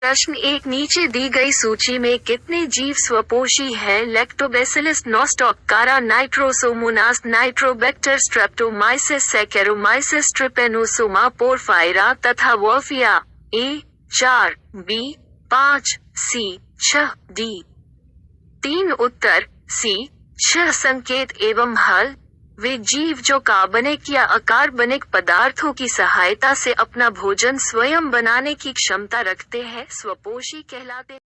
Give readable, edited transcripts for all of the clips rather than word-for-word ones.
प्रश्न 1, नीचे दी गई सूची में कितने जीव स्वपोषी हैं? लैक्टोबैसिलस, नोस्टोकारा, nitrosomonas, nitrobacter, streptomyces, saccharomyces, trypanosoma, porphyra तथा wolffia. A 4, B 5, C 6, D 3। उत्तर सी 6। संकेत एवं हल। वे जीव जो कार्बनिक या अकार्बनिक पदार्थों की सहायता से अपना भोजन स्वयं बनाने की क्षमता रखते हैं, स्वपोषी कहलाते हैं।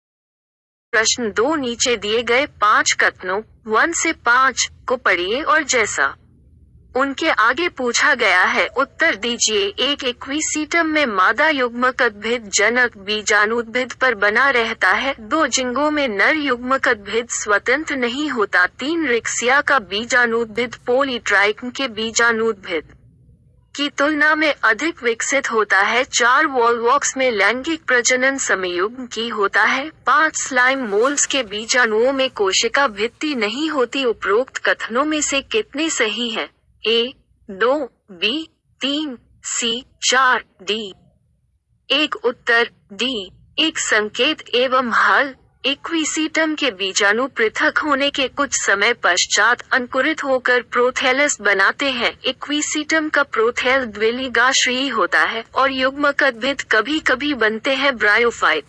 प्रश्न 2, नीचे दिए गए 5 कथनों 1 से 5 को पढ़िए और जैसा उनके आगे पूछा गया है उत्तर दीजिए। एक इक्विसीटम में मादा युग्मकद्भिद जनक बीजाणुद्भिद पर बना रहता है। 2 जिंगों में नर युग्मकद्भिद स्वतंत्र नहीं होता। 3 रिक्सिया का बीजाणुद्भिद पॉलीट्राइकम के बीजाणुद्भिद की तुलना में अधिक विकसित होता है। 4 वॉलवॉक्स में लैंगिक प्रजनन समयुग्म की होता है। 5 स्लाइम मोल्ड्स के बीजाणुओं में कोशिका भित्ति नहीं होती। उपरोक्त कथनों में से कितने सही हैं? ए 2, बी 3, सी 4, डी 1। उत्तर डी 1। संकेत एवं हल। इक्विसीटम के बीजाणु पृथक होने के कुछ समय पश्चात अंकुरित होकर प्रोथैलस बनाते हैं। इक्विसीटम का प्रोथैल द्विलिंगाश्रयी होता है और युग्मकद्भिद कभी कभी बनते हैं ब्रायोफाइट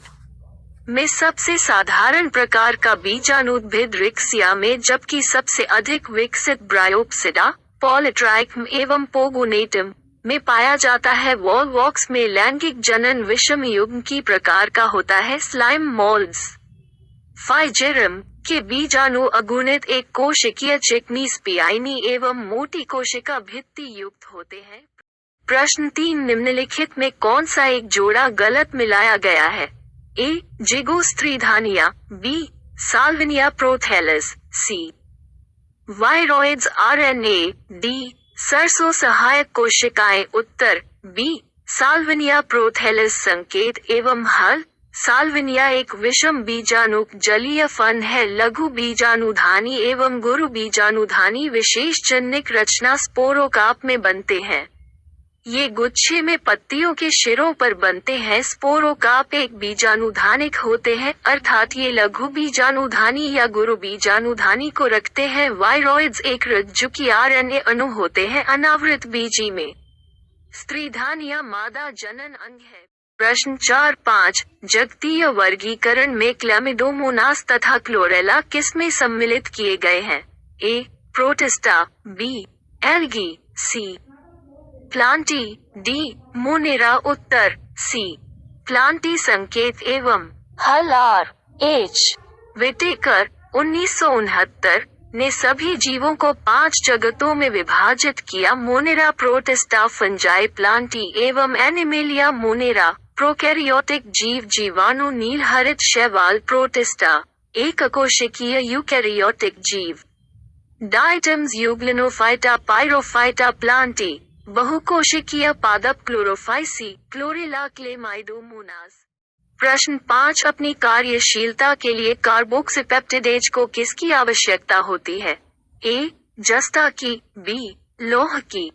में। सबसे साधारण प्रकार का बीजाणुद्भिद रिक्सिया में, जबकि सबसे अधिक विकसित ब्रायोप्सिडा, पॉलीट्राइकम एवं पोगोनेटम में पाया जाता है। वॉलवॉक्स में लैंगिक जनन विषम युग्म की प्रकार का होता है। स्लाइम मोल्ड्स फाइजेरम के बीजाणु अगुणित एक कोशिकीय चिकनी स्पियाइनी एवं मोटी कोशिका भित्ति युक्त होते हैं। प्रश्न 3, निम्नलिखित में कौन सा एक जोड़ा गलत मिलाया गया है? ए जिगोस्त्रीधानिया, बी साल्विनिया प्रोथैलस, सी वायरॉइड्स आरएनए, डी सरसों सहायक कोशिकाएं। उत्तर बी साल्विनिया प्रोथैलस। संकेत एवं हल। साल्विनिया एक विषम बीजाणुक जलीय फन है। लघु बीजाणुधानी एवं गुरु बीजाणुधानी विशेष जनिक रचना स्पोरोकाप में बनते हैं। ये गुच्छे में पत्तियों के शिरों पर बनते हैं। स्पोरोकाप एक बीजाणुधानिक होते हैं, अर्थात ये लघु बीजाणुधानी या गुरु बीजाणुधानी को रखते हैं। वायरॉइड्स एक रज्जुकी आरएनए अणु होते हैं। अनावृत बीजी में स्त्रीधानिया मादा जनन अंग है। प्रश्न 4, 5, जगतीय वर्गीकरण में क्लैमिडोमोनास तथा क्लोरेला किसमें सम्मिलित किए गए हैं? ए प्रोटिस्टा, बी एल्गी, सी प्लांटी, डी मोनेरा। उत्तर सी प्लांटी। संकेत एवं हल। आर एच विटेकर 1969 ने सभी जीवों को 5 जगतों में विभाजित किया। मोनेरा प्रोटिस्टा, फंजाई, प्लांटी एवं एनिमेलिया। मोनेरा प्रोकैरियोटिक जीव, जीवाणु, नीलहरित शैवाल। प्रोटिस्टा एककोशिकीय यूकैरियोटिक जीव। डाइटम्स यूग्लिनोफाइटा, पायरोफाइटा। प्लांटी बहुकोशिकीय पादप। Chlorophyceae, chlorella, Chlamydomonas. प्रश्न 5, अपनी कार्यशीलता के लिए कार्बोक्सीपेप्टिडेज को किसकी आवश्यकता होती है? ए जस्ता की, बी लौह की,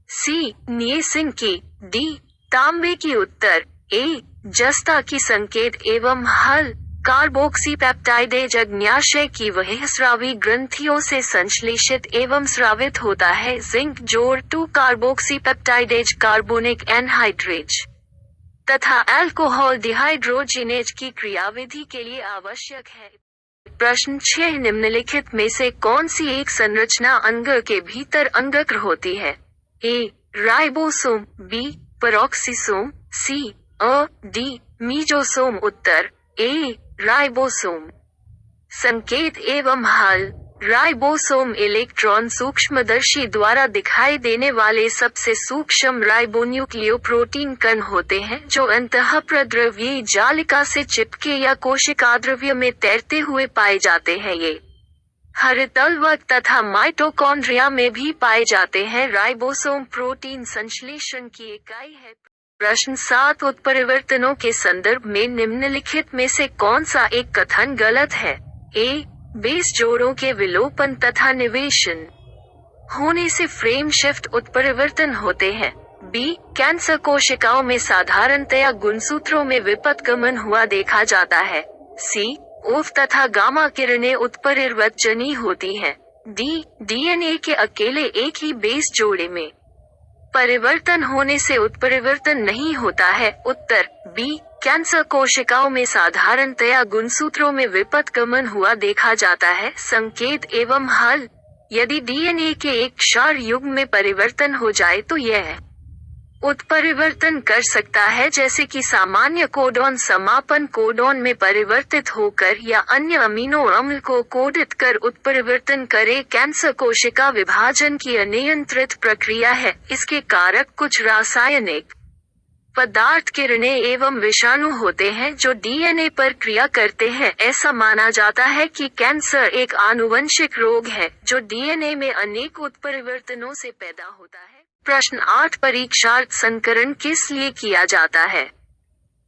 सी निएसिन की, डी तांबे की। उत्तर ए जस्ता की। संकेत एवं हल। कार्बोक्सीपेप्टाइडेज अग्न्याशय की वह स्रावी ग्रंथियों से संश्लेषित एवं स्रावित होता है। जिंक जोड़ 2 कार्बोक्सीपेप्टाइडेज कार्बोनिक एनहाइड्रेज तथा अल्कोहल डिहाइड्रोजिनेज की क्रियाविधि के लिए आवश्यक है। प्रश्न 6, निम्नलिखित में से कौन सी एक संरचना अंग के भीतर अंगक्र होती है? A ribosome, B peroxisome, C D mesosome. उत्तर ए राइबोसोम। संकेत एवं हल। राइबोसोम इलेक्ट्रॉन सूक्ष्मदर्शी द्वारा दिखाई देने वाले सबसे सूक्ष्म राइबोन्यूक्लियोप्रोटीन कण होते हैं जो अंतःप्रद्रव्यीय जालिका से चिपके या कोशिकाद्रव्य में तैरते हुए पाए जाते हैं। ये हरितलवक तथा माइटोकॉन्ड्रिया में भी पाए जाते हैं। राइबोसोम प्रोटीन संश्लेषण की इकाई है। प्रश्न 7, उत्परिवर्तनों के संदर्भ में निम्नलिखित में से कौन सा एक कथन गलत है? ए बेस जोड़ों के विलोपन तथा निवेशन होने से फ्रेम शिफ्ट उत्परिवर्तन होते हैं। बी कैंसर कोशिकाओं में साधारणतया गुणसूत्रों में विपथगमन हुआ देखा जाता है। सी ओफ तथा गामा किरणें उत्परिवर्तजनी होती हैं। डी डीएनए के अकेले एक ही बेस जोड़े में परिवर्तन होने से उत्परिवर्तन नहीं होता है। उत्तर बी कैंसर कोशिकाओं में साधारणतया गुणसूत्रों में विपथगमन हुआ देखा जाता है। संकेत एवं हल, यदि डीएनए के एक क्षार युग्म में परिवर्तन हो जाए तो यह उत्परिवर्तन कर सकता है, जैसे कि सामान्य कोडॉन समापन कोडॉन में परिवर्तित होकर या अन्य अमीनो अम्ल को कोडित कर उत्परिवर्तन करे। कैंसर कोशिका विभाजन की अनियंत्रित प्रक्रिया है। इसके कारक कुछ रासायनिक पदार्थ, किरणें एवं विषाणु होते हैं जो डीएनए पर क्रिया करते हैं। ऐसा माना जाता है कि कैंसर एक आनुवंशिक रोग है जो डीएनए में अनेक उत्परिवर्तनों से पैदा होता है। प्रश्न 8 परीक्षार्थ संकरण किस लिए किया जाता है?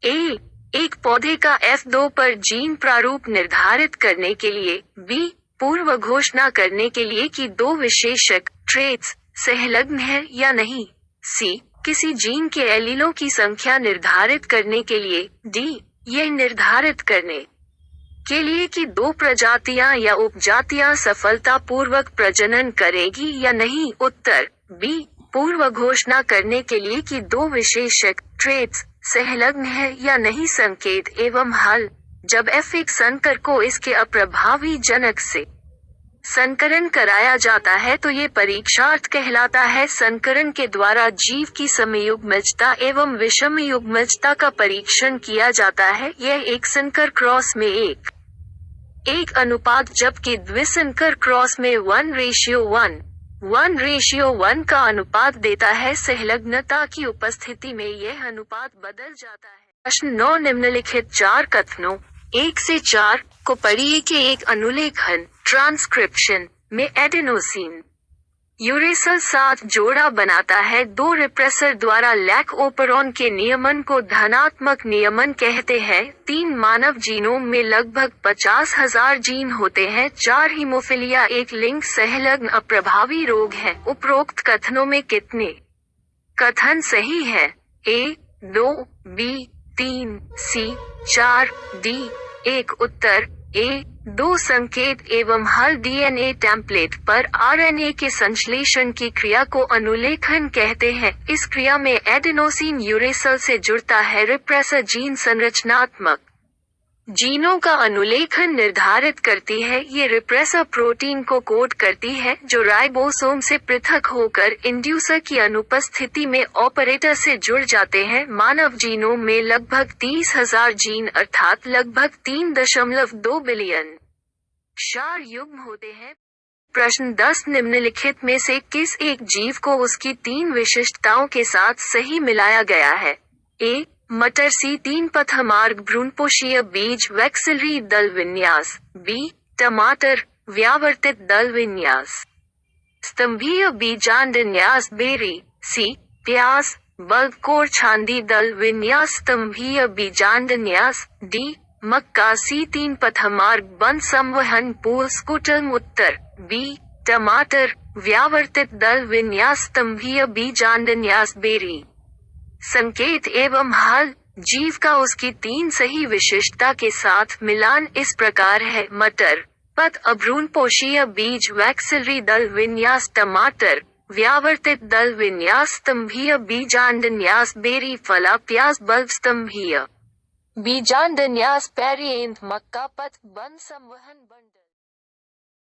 ए एक पौधे का F2 पर जीन प्रारूप निर्धारित करने के लिए। बी पूर्व घोषणा करने के लिए कि दो विशेषक ट्रेट्स संलग्न है या नहीं। सी किसी जीन के एलीलों की संख्या निर्धारित करने के लिए। डी यह निर्धारित करने के लिए कि दो प्रजातियां या उपजातियां सफलतापूर्वक प्रजनन करेगी या नहीं। उत्तर बी पूर्व घोषणा करने के लिए कि दो विशेषक ट्रेट्स संलग्न है या नहीं। संकेत एवं हल, जब F एक संकर को इसके अप्रभावी जनक से संकरण कराया जाता है तो ये परीक्षार्थ कहलाता है। संकरण के द्वारा जीव की समयुग्मजता एवं विषमयुग्मजता का परीक्षण किया जाता है। यह एक संकर क्रॉस में एक अनुपात, जबकि द्विसंकर क्रॉस में 1:1 का अनुपात देता है। संलग्नता की उपस्थिति में यह अनुपात बदल जाता है। प्रश्न 9 निम्नलिखित 4 कथनों 1 से 4 को पढ़िए कि एक अनुलेखन ट्रांसक्रिप्शन में एडेनोसिन यूरेसिल साथ जोड़ा बनाता है। दो रिप्रेसर द्वारा लैक ओपरॉन के नियमन को धनात्मक नियमन कहते हैं। 3 मानव जीनोम में लगभग 50,000 जीन होते हैं। 4 हीमोफिलिया एक लिंग संलग्न अप्रभावी रोग है। उपरोक्त कथनों में कितने कथन सही है? ए 2, बी 3, सी 4, डी 1। उत्तर ए 2। संकेत एवं हल, डीएनए टेम्पलेट पर आरएनए के संश्लेषण की क्रिया को अनुलेखन कहते हैं। इस क्रिया में एडेनोसिन यूरेसिल से जुड़ता है। रिप्रेसर जीन संरचनात्मक जीनों का अनुलेखन निर्धारित करती है। ये रिप्रेसर प्रोटीन को कोड करती है जो राइबोसोम से पृथक होकर इंड्यूसर की अनुपस्थिति में ऑपरेटर से जुड़ जाते हैं। मानव जीनोम में लगभग 30,000 जीन अर्थात लगभग 3.2 बिलियन क्षार युग्म होते हैं। प्रश्न 10 निम्नलिखित में से किस एक जीव को उसकी 3 विशिष्टताओं के साथ सही मिलाया गया है? ए मटर, सी 3 पथमार्ग भ्रूणपोषीय बीज वैक्सिलरी दल विन्यास। बी टमाटर व्यावर्तित दल विन्यास स्तंभीय बीजांडन्यास बेरी। सी प्याज बल्ब कोर छांदी दल विन्यास स्तंभीय बीजांडन्यास। डी मक्का, सी 3 पथमार्ग बन संवहन पूल स्कूटम। उत्तर बी टमाटर व्यावर्तित दल विन्यास स्तंभीय बीजांडन्यास बेरी। संकेत एवं हल, जीव का उसकी 3 सही विशिष्टता के साथ मिलान इस प्रकार है। मटर पथ अभ्रूणपोषीय बीज वैक्सिलरी दल विन्यास। टमाटर व्यावर्तित दल विन्यास स्तंभीय बीजांडन्यास बेरी। फला प्याज बल्ब स्तंभीय बीजांडन्यास पेरिएंथ। मक्का पथ बन संवहन बंडल।